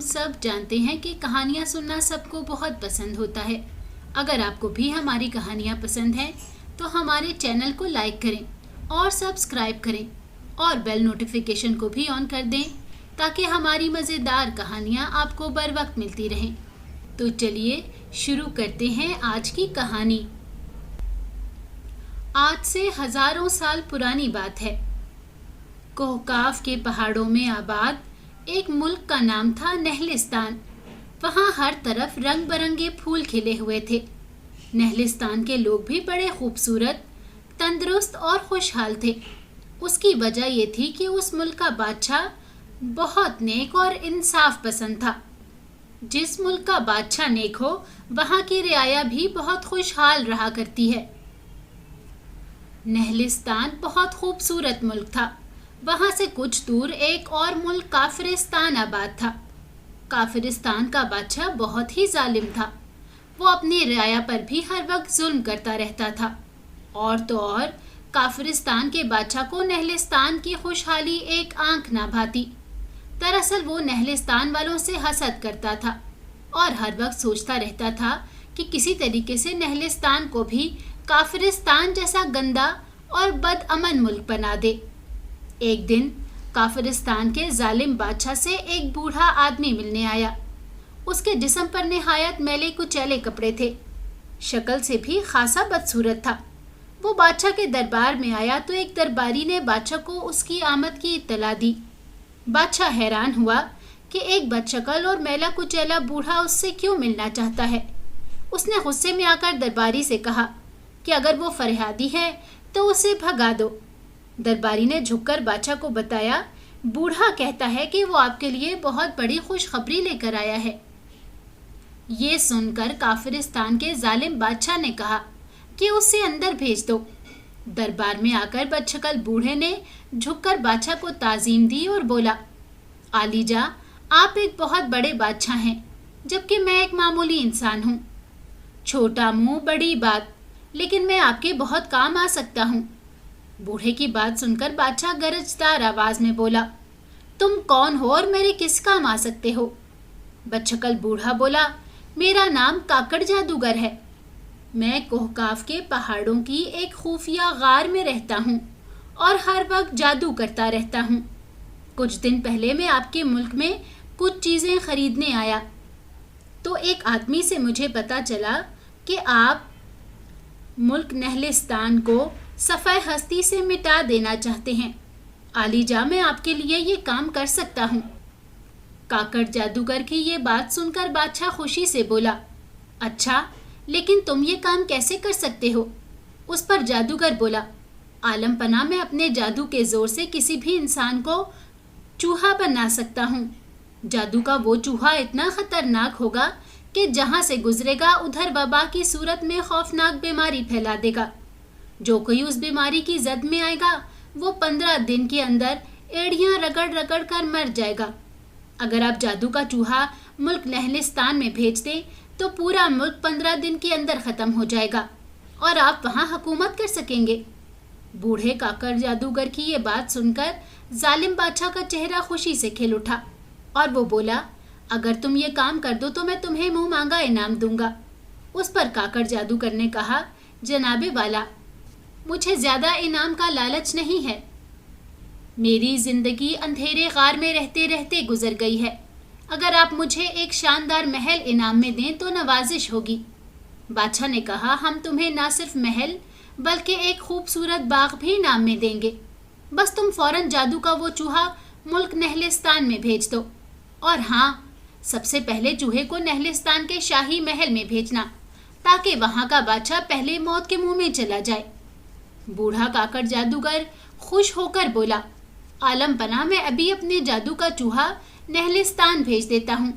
सब जानते हैं कि कहानियाँ सुनना सबको बहुत पसंद होता है। अगर आपको भी हमारी कहानियाँ पसंद हैं तो हमारे चैनल को लाइक करें और सब्सक्राइब करें और बेल नोटिफिकेशन को भी ऑन कर दें ताकि हमारी मज़ेदार कहानियाँ आपको बर वक्त मिलती रहें। तो चलिए शुरू करते हैं आज की कहानी। आज से हजारों साल पुरानी बात है। कोहकाफ के पहाड़ों में आबाद एक मुल्क का नाम था नेहलिस्तान। वहाँ हर तरफ रंग बरंगे फूल खिले हुए थे। नेहलिस्तान के लोग भी बड़े खूबसूरत, तंदुरुस्त और खुशहाल थे। उसकी वजह ये थी कि उस मुल्क का बादशाह बहुत नेक और इंसाफ पसंद था। जिस मुल्क का बादशाह नेक हो, वहाँ की रियाया भी बहुत खुशहाल रहा करती है। नेहलिस्तान बहुत खूबसूरत मुल्क था। वहाँ से कुछ दूर एक और मुल्क काफिरिस्तान आबाद था। काफिरिस्तान का बादशाह बहुत ही जालिम था। वो अपनी रियाया पर भी हर वक्त जुल्म करता रहता था। और तो और काफिरिस्तान के बादशाह को नेहलिस्तान की खुशहाली एक आंख ना भाती। दरअसल वो नेहलिस्तान वालों से हसद करता था और हर वक्त सोचता रहता था कि किसी तरीके से नेहलिस्तान को भी काफिरिस्तान जैसा गंदा और बदअमन मुल्क बना दे। एक दिन काफिरिस्तान के जालिम बादशाह से एक बूढ़ा आदमी मिलने आया। उसके जिस्म पर निहायत मैले कुचैले कपड़े थे। शक्ल से भी खासा बदसूरत था। वो बादशाह के दरबार में आया तो एक दरबारी ने बादशाह को उसकी आमद की इत्तला दी। बादशाह हैरान हुआ कि एक बदशक्ल और मैला कुचैला बूढ़ा उससे क्यों मिलना चाहता है। उसने गुस्से में आकर दरबारी से कहा कि अगर वो फरियादी है तो उसे भगा दो। दरबारी ने झुककर बादशाह को बताया, बूढ़ा कहता है कि वो आपके लिए बहुत बड़ी खुशखबरी लेकर आया है। ये सुनकर काफिरिस्तान के जालिम बादशाह ने कहा कि उसे अंदर भेज दो। दरबार में आकर बदशक्ल बूढ़े ने झुककर बादशाह को ताजीम दी और बोला, आलीजा, आप एक बहुत बड़े बादशाह हैं, जबकि मैं एक मामूली इंसान हूँ। छोटा मुंह बड़ी बात, लेकिन मैं आपके बहुत काम आ सकता हूँ। बूढ़े की बात सुनकर बादशाह गरजदार आवाज में बोला, तुम कौन हो और मेरे किस काम आ सकते हो? बदशक्ल बूढ़ा बोला, मेरा नाम काकड़ जादूगर है। मैं कोहकाफ के पहाड़ों की एक खुफिया गार में रहता हूँ और हर वक्त जादू करता रहता हूँ। कुछ दिन पहले मैं आपके मुल्क में कुछ चीज़ें खरीदने आया तो एक आदमी से मुझे पता चला कि आप मुल्क नेहलिस्तान को सफ़े हस्ती से मिटा देना चाहते हैं। आलीजा, मैं आपके लिए ये काम कर सकता हूँ। काकड़ जादूगर की ये बात सुनकर बादशाह खुशी से बोला, अच्छा, लेकिन तुम ये काम कैसे कर सकते हो? उस पर जादूगर बोला, आलम पना, मैं अपने जादू के जोर से किसी भी इंसान को चूहा बना सकता हूँ। जादू का वो चूहा इतना खतरनाक होगा कि जहाँ से गुजरेगा उधर वबा की सूरत में खौफनाक बीमारी फैला देगा। जो कोई उस बीमारी की जद में आएगा वो 15 दिन के अंदर एड़ियाँ रगड़ रगड़ कर मर जाएगा। अगर आप जादू का चूहा मुल्क नेहलिस्तान में भेज दें तो पूरा मुल्क 15 दिन के अंदर ख़त्म हो जाएगा और आप वहाँ हुकूमत कर सकेंगे। बूढ़े काकड़ जादूगर की ये बात सुनकर जालिम बादशाह का चेहरा खुशी से खिल उठा और वो बोला, अगर तुम ये काम कर दो तो मैं तुम्हें मुँह मांगा इनाम दूंगा। उस पर काकड़ जादूगर ने कहा, जनाबे वाला, मुझे ज़्यादा इनाम का लालच नहीं है। मेरी ज़िंदगी अंधेरे गार में रहते रहते गुजर गई है। अगर आप मुझे एक शानदार महल इनाम में दें तो नवाजिश होगी। बादशाह ने कहा, हम तुम्हें ना सिर्फ महल बल्कि एक खूबसूरत बाग भी इनाम में देंगे। बस तुम फौरन जादू का वो चूहा मुल्क नेहलिस्तान में भेज दो। और हाँ, सबसे पहले चूहे को नेहलिस्तान के शाही महल में भेजना ताकि वहाँ का बादशाह पहले मौत के मुंह में चला जाए। बूढ़ा काकड़ जादूगर खुश होकर बोला, आलम पना, मैं अभी अपने जादू का चूहा नेहलिस्तान भेज देता हूँ,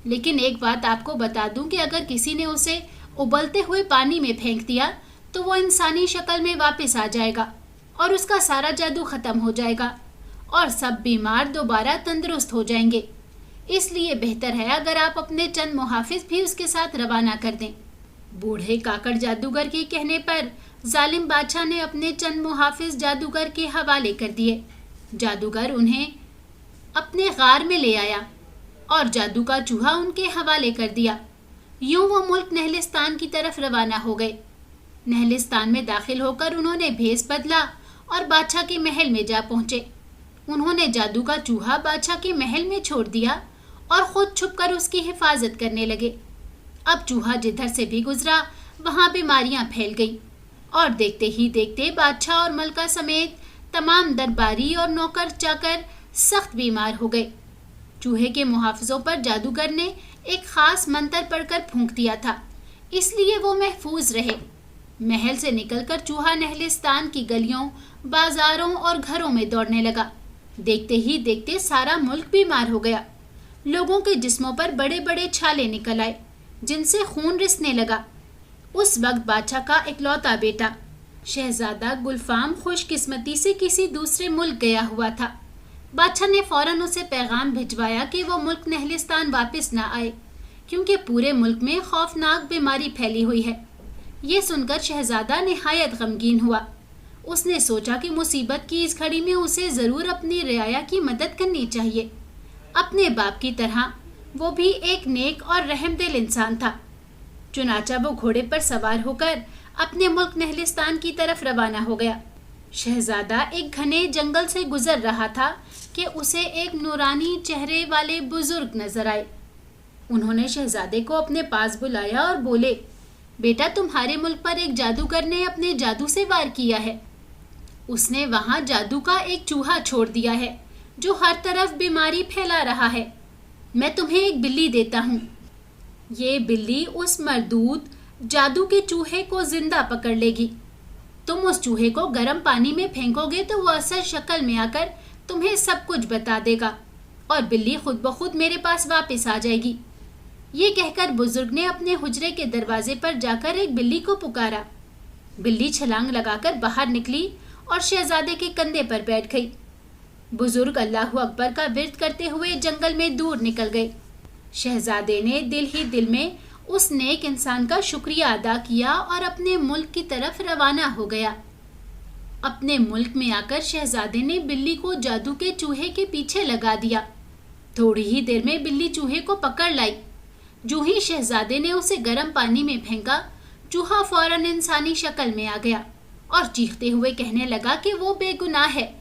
लेकिन एक बात आपको बता दूँ कि अगर किसी ने उसे उबलते हुए पानी में फेंक दिया तो वो इंसानी शक्ल में वापस आ जाएगा और उसका सारा जादू ख़त्म हो जाएगा और सब बीमार दोबारा तंदुरुस्त हो जाएंगे। इसलिए बेहतर है अगर आप अपने चंद मुहाफिज भी उसके साथ रवाना कर दें। बूढ़े काकड़ जादूगर के कहने पर जालिम बादशाह ने अपने चंद मुहाफिज जादूगर के हवाले कर दिए। जादूगर उन्हें अपने गार में ले आया اور جادو کا چوہا ان کے حوالے کر دیا۔ یوں وہ ملک نہلستان کی طرف روانہ ہو گئے۔ نہلستان میں داخل ہو کر انہوں نے بھیس بدلا اور بادشاہ کے محل میں جا پہنچے۔ انہوں نے جادو کا چوہا بادشاہ کے محل میں چھوڑ دیا اور خود چھپ کر اس کی حفاظت کرنے لگے۔ اب چوہا جدھر سے بھی گزرا وہاں بیماریاں پھیل گئیں اور دیکھتے ہی دیکھتے بادشاہ اور ملکہ سمیت تمام درباری اور نوکر چاکر سخت بیمار ہو گئے۔ چوہے کے محافظوں پر جادوگر نے ایک خاص منتر پڑھ کر پھونک دیا تھا، اس لیے وہ محفوظ رہے۔ محل سے نکل کر چوہا نہلستان کی گلیوں، بازاروں اور گھروں میں دوڑنے لگا۔ دیکھتے ہی دیکھتے سارا ملک بیمار ہو گیا۔ لوگوں کے جسموں پر بڑے بڑے چھالے نکل آئے جن سے خون رسنے لگا۔ اس وقت بادشاہ کا اکلوتا بیٹا شہزادہ گلفام خوش قسمتی سے کسی دوسرے ملک گیا ہوا تھا۔ بادشاہ نے فوراً اسے پیغام بھجوایا کہ وہ ملک نہلستان واپس نہ آئے کیونکہ پورے ملک میں خوفناک بیماری پھیلی ہوئی ہے۔ یہ سن کر شہزادہ نہایت غمگین ہوا۔ اس نے سوچا کہ مصیبت کی اس گھڑی میں اسے ضرور اپنی رعایا کی مدد کرنی چاہیے۔ اپنے باپ کی طرح وہ بھی ایک نیک اور رحم دل انسان تھا۔ چنانچہ وہ گھوڑے پر سوار ہو کر اپنے ملک نہلستان کی طرف روانہ ہو گیا۔ شہزادہ ایک گھنے جنگل سے گزر رہا تھا کہ اسے ایک نورانی چہرے والے بزرگ نظر آئے۔ انہوں نے شہزادے کو اپنے پاس بلایا اور بولے، بیٹا تمہارے ملک پر ایک جادوگر نے اپنے جادو سے وار کیا ہے۔ اس نے وہاں جادو کا ایک چوہا چھوڑ دیا ہے جو ہر طرف بیماری پھیلا رہا ہے۔ میں تمہیں ایک بلی دیتا ہوں۔ یہ بلی اس مردود جادو کے چوہے کو زندہ پکڑ لے گی۔ تم اس چوہے کو گرم پانی میں پھینکو گے تو وہ اصل شکل میں آ کر تمہیں سب کچھ بتا دے گا اور بلی خود بخود میرے پاس واپس آ جائے گی۔ یہ کہہ کر بزرگ نے اپنے حجرے کے دروازے پر جا کر ایک بلی کو پکارا۔ بلی چھلانگ لگا کر باہر نکلی اور شہزادے کے کندھے پر بیٹھ گئی۔ بزرگ اللہ اکبر کا ورد کرتے ہوئے جنگل میں دور نکل گئے۔ شہزادے نے دل ہی دل میں اس نیک انسان کا شکریہ ادا کیا اور اپنے ملک کی طرف روانہ ہو گیا۔ اپنے ملک میں آ کر شہزادے نے بلی کو جادو کے چوہے کے پیچھے لگا دیا۔ تھوڑی ہی دیر میں بلی چوہے کو پکڑ لائی۔ جو ہی شہزادے نے اسے گرم پانی میں پھینکا، چوہا فوراً انسانی شکل میں آ گیا اور چیختے ہوئے کہنے لگا کہ وہ بے گناہ ہے۔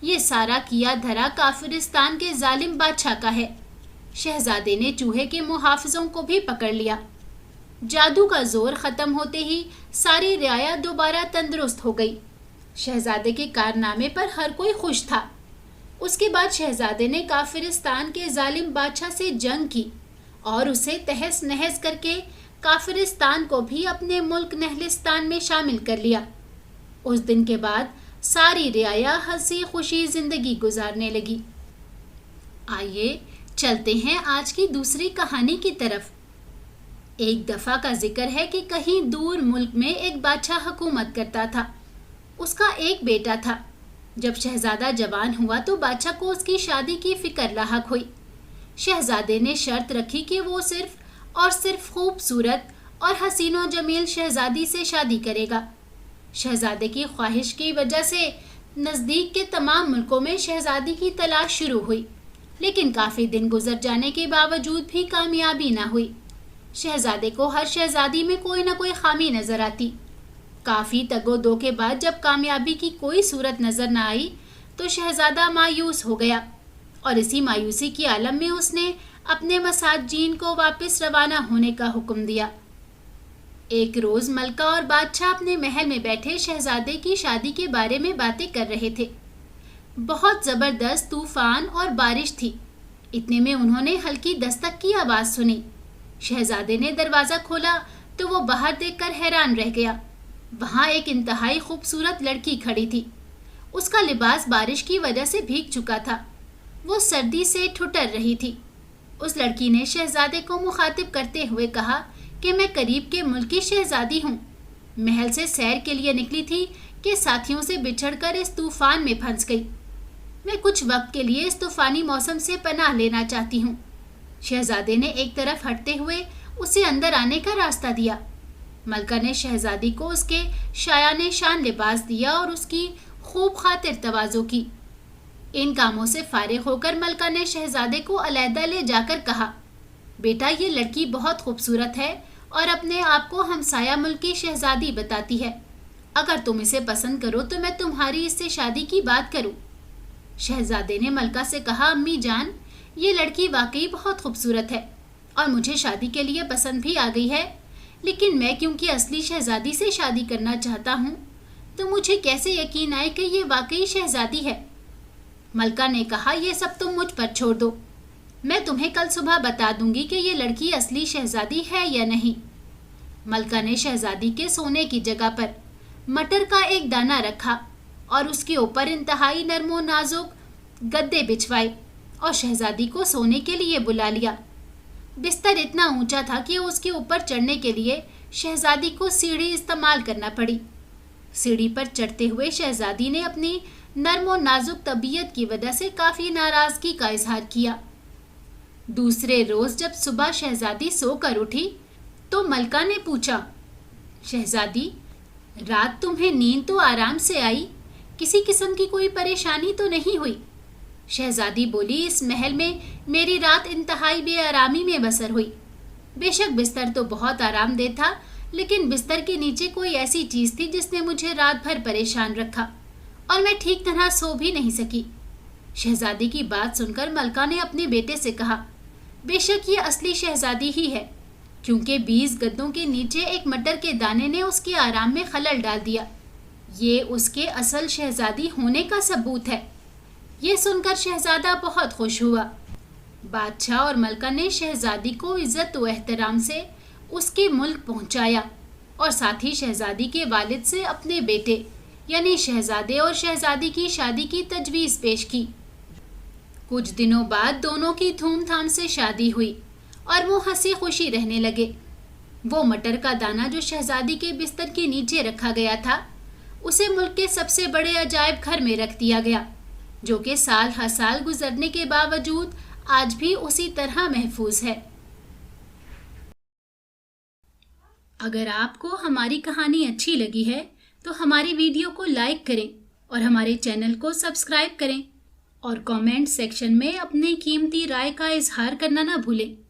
یہ سارا کیا دھرا کافرستان کے ظالم بادشاہ کا ہے۔ شہزادے نے چوہے کے محافظوں کو بھی پکڑ لیا۔ جادو کا زور ختم ہوتے ہی ساری رعایا دوبارہ تندرست ہو گئی۔ شہزادے کے کارنامے پر ہر کوئی خوش تھا۔ اس کے بعد شہزادے نے کافرستان کے ظالم بادشاہ سے جنگ کی اور اسے تہس نہس کر کے کافرستان کو بھی اپنے ملک نہلستان میں شامل کر لیا۔ اس دن کے بعد ساری رعایا ہنسی خوشی زندگی گزارنے لگی۔ آئیے چلتے ہیں آج کی دوسری کہانی کی طرف۔ ایک دفعہ کا ذکر ہے کہ کہیں دور ملک میں ایک بادشاہ حکومت کرتا تھا۔ اس کا ایک بیٹا تھا۔ جب شہزادہ جوان ہوا تو بادشاہ کو اس کی شادی کی فکر لاحق ہوئی۔ شہزادے نے شرط رکھی کہ وہ صرف اور صرف خوبصورت اور حسین و جمیل شہزادی سے شادی کرے گا۔ شہزادے کی خواہش کی وجہ سے نزدیک کے تمام ملکوں میں شہزادی کی تلاش شروع ہوئی، لیکن کافی دن گزر جانے کے باوجود بھی کامیابی نہ ہوئی۔ شہزادے کو ہر شہزادی میں کوئی نہ کوئی خامی نظر آتی۔ کافی تگ و دو کے بعد جب کامیابی کی کوئی صورت نظر نہ آئی تو شہزادہ مایوس ہو گیا اور اسی مایوسی کی عالم میں اس نے اپنے مساجین کو واپس روانہ ہونے کا حکم دیا۔ ایک روز ملکہ اور بادشاہ اپنے محل میں بیٹھے شہزادے کی شادی کے بارے میں باتیں کر رہے تھے۔ بہت زبردست طوفان اور بارش تھی۔ اتنے میں انہوں نے ہلکی دستک کی آواز سنی۔ شہزادے نے دروازہ کھولا تو وہ باہر دیکھ کر حیران رہ گیا۔ وہاں ایک انتہائی خوبصورت لڑکی کھڑی تھی۔ اس کا لباس بارش کی وجہ سے بھیگ چکا تھا۔ وہ سردی سے ٹھٹر رہی تھی۔ اس لڑکی نے شہزادے کو مخاطب کرتے ہوئے کہا کہ میں قریب کے ملک کی شہزادی ہوں۔ محل سے سیر کے لیے نکلی تھی کہ ساتھیوں سے بچھڑ کر اس طوفان میں پھنس گئی۔ میں کچھ وقت کے لیے اس طوفانی موسم سے پناہ لینا چاہتی ہوں۔ شہزادے نے ایک طرف ہٹتے ہوئے اسے اندر آنے کا راستہ دیا۔ ملکہ نے شہزادی کو اس کے شایان شان لباس دیا اور اس کی خوب خاطر تواضع کی۔ इन कामों से फारिग होकर मलका ने शहजादे को अलहदा ले जाकर कहा, बेटा ये लड़की बहुत खूबसूरत है और अपने आप को हमसाया मुल्क की शहजादी बताती है। अगर तुम इसे पसंद करो तो मैं तुम्हारी इससे शादी की बात करूं। शहजादे ने मलका से कहा, अम्मी जान, ये लड़की वाकई बहुत खूबसूरत है और मुझे शादी के लिए पसंद भी आ गई है, लेकिन मैं क्योंकि असली शहजादी से शादी करना चाहता हूँ तो मुझे कैसे यकीन आए कि ये वाकई शहजादी है। मलका ने कहा, ये सब तुम मुझ पर छोड़ दो, मैं तुम्हें कल सुबह बता दूंगी कि ये लड़की असली शहजादी है या नहीं। मलका ने शहजादी के सोने की जगह पर मटर का एक दाना रखा और उसके ऊपर इंतहाई नरम और नाजुक गद्दे बिछवाए और शहजादी को सोने के लिए बुला लिया। बिस्तर इतना ऊंचा था कि उसके ऊपर चढ़ने के लिए शहजादी को सीढ़ी इस्तेमाल करना पड़ी। सीढ़ी पर चढ़ते हुए शहजादी ने अपनी नरम और नाजुक तबीयत की वजह से काफी नाराजगी का इजहार किया। दूसरे रोज जब सुबह शहजादी सोकर उठी तो मलका ने पूछा, शहजादी, रात तुम्हें नींद तो आराम से आई, किसी किस्म की कोई परेशानी तो नहीं हुई? शहजादी बोली, इस महल में मेरी रात इंतहाई बेआरामी में बसर हुई। बेशक बिस्तर तो बहुत आरामदेह था, लेकिन बिस्तर के नीचे कोई ऐसी चीज थी जिसने मुझे रात भर परेशान रखा और मैं ठीक तरह सो भी नहीं सकी। शहजादी की बात सुनकर मलका ने अपने बेटे से कहा, बेशक ये असली शहजादी ही है, क्योंकि 20 गद्दों के नीचे एक मटर के दाने ने उसके आराम में खलल डाल दिया। ये उसके असल शहजादी होने का सबूत है। ये सुनकर शहजादा बहुत खुश हुआ। बादशाह और मलका ने शहजादी को इज्जत व एहतराम से उसके मुल्क पहुंचाया और साथ ही शहजादी के वालिद से अपने बेटे यानी शहजादे और शहजादी की शादी की तजवीज़ पेश की। कुछ दिनों बाद दोनों की धूमधाम से शादी हुई और वो हंसी खुशी रहने लगे। वो मटर का दाना जो शहजादी के बिस्तर के नीचे रखा गया था, उसे मुल्क के सबसे बड़े अजायब घर में रख दिया गया, जो कि साल हर साल गुजरने के बावजूद आज भी उसी तरह महफूज है। अगर आपको हमारी कहानी अच्छी लगी है तो हमारी वीडियो को लाइक करें और हमारे चैनल को सब्सक्राइब करें और कमेंट सेक्शन में अपनी कीमती राय का इजहार करना ना भूलें।